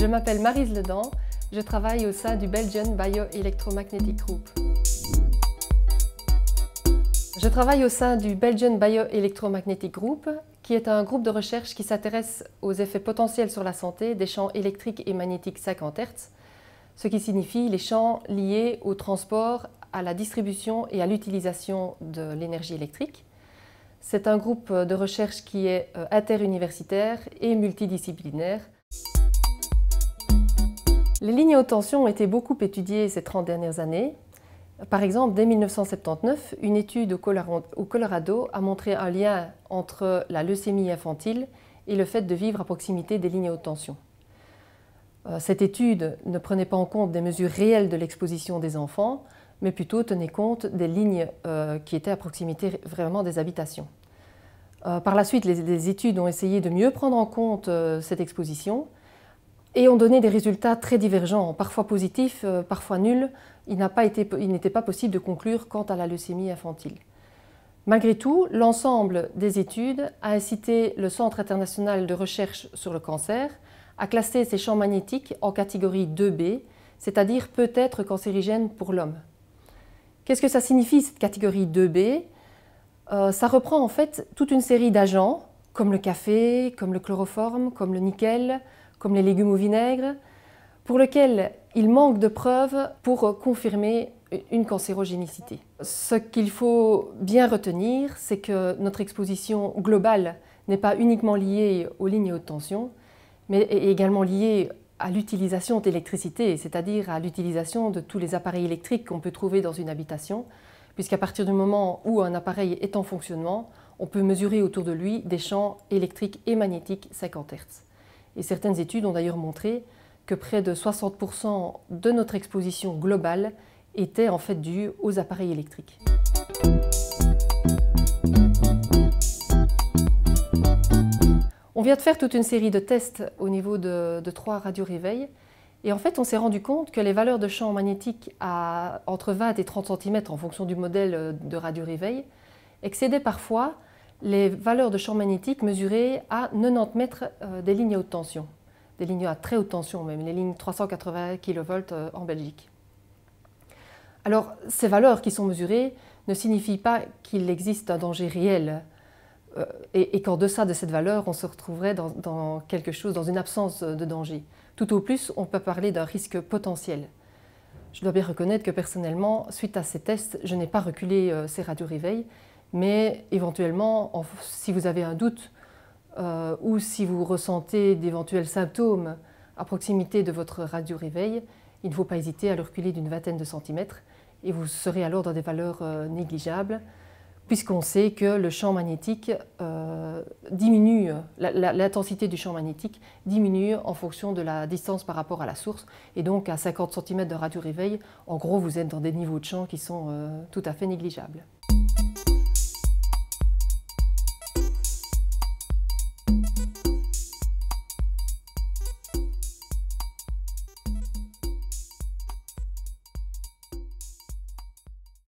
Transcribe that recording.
m'appelle Maryse Ledan, je travaille au sein du Belgian Bioelectromagnetic Group. Je travaille au sein du Belgian Bioelectromagnetic Group, qui est un groupe de recherche qui s'intéresse aux effets potentiels sur la santé des champs électriques et magnétiques 50 Hz, ce qui signifie les champs liés au transport, à la distribution et à l'utilisation de l'énergie électrique. C'est un groupe de recherche qui est interuniversitaire et multidisciplinaire. Les lignes à haute tension ont été beaucoup étudiées ces 30 dernières années. Par exemple, dès 1979, une étude au Colorado a montré un lien entre la leucémie infantile et le fait de vivre à proximité des lignes à haute tension. Cette étude ne prenait pas en compte des mesures réelles de l'exposition des enfants, mais plutôt tenait compte des lignes qui étaient à proximité vraiment des habitations. Par la suite, les études ont essayé de mieux prendre en compte cette exposition et ont donné des résultats très divergents, parfois positifs, parfois nuls. Il n'était pas possible de conclure quant à la leucémie infantile. Malgré tout, l'ensemble des études a incité le Centre international de recherche sur le cancer à classer ces champs magnétiques en catégorie 2B, c'est-à-dire peut-être cancérigènes pour l'homme. Qu'est-ce que ça signifie, cette catégorie 2B? Ça reprend en fait toute une série d'agents, comme le café, comme le chloroforme, comme le nickel, comme les légumes au vinaigre, pour lesquels il manque de preuves pour confirmer une cancérogénicité. Ce qu'il faut bien retenir, c'est que notre exposition globale n'est pas uniquement liée aux lignes à haute tension, mais est également liée à l'utilisation d'électricité, c'est-à-dire à l'utilisation de tous les appareils électriques qu'on peut trouver dans une habitation, puisqu'à partir du moment où un appareil est en fonctionnement, on peut mesurer autour de lui des champs électriques et magnétiques 50 Hz. Et certaines études ont d'ailleurs montré que près de 60% de notre exposition globale était en fait due aux appareils électriques. On vient de faire toute une série de tests au niveau de 3 radioréveils et en fait on s'est rendu compte que les valeurs de champs magnétiques à entre 20 et 30 cm en fonction du modèle de radioréveil excédaient parfois les valeurs de champs magnétiques mesurées à 90 mètres des lignes à haute tension, des lignes à très haute tension même, les lignes 380 kV en Belgique. Alors ces valeurs qui sont mesurées ne signifient pas qu'il existe un danger réel et qu'en deçà de cette valeur, on se retrouverait dans quelque chose, dans une absence de danger. Tout au plus, on peut parler d'un risque potentiel. Je dois bien reconnaître que personnellement, suite à ces tests, je n'ai pas reculé ces radioréveils, mais éventuellement, si vous avez un doute ou si vous ressentez d'éventuels symptômes à proximité de votre radioréveil, il ne faut pas hésiter à le reculer d'une vingtaine de centimètres et vous serez alors dans des valeurs négligeables, puisqu'on sait que le champ magnétique diminue, l'intensité du champ magnétique diminue en fonction de la distance par rapport à la source. Et donc à 50 cm de radioréveil, en gros, vous êtes dans des niveaux de champ qui sont tout à fait négligeables.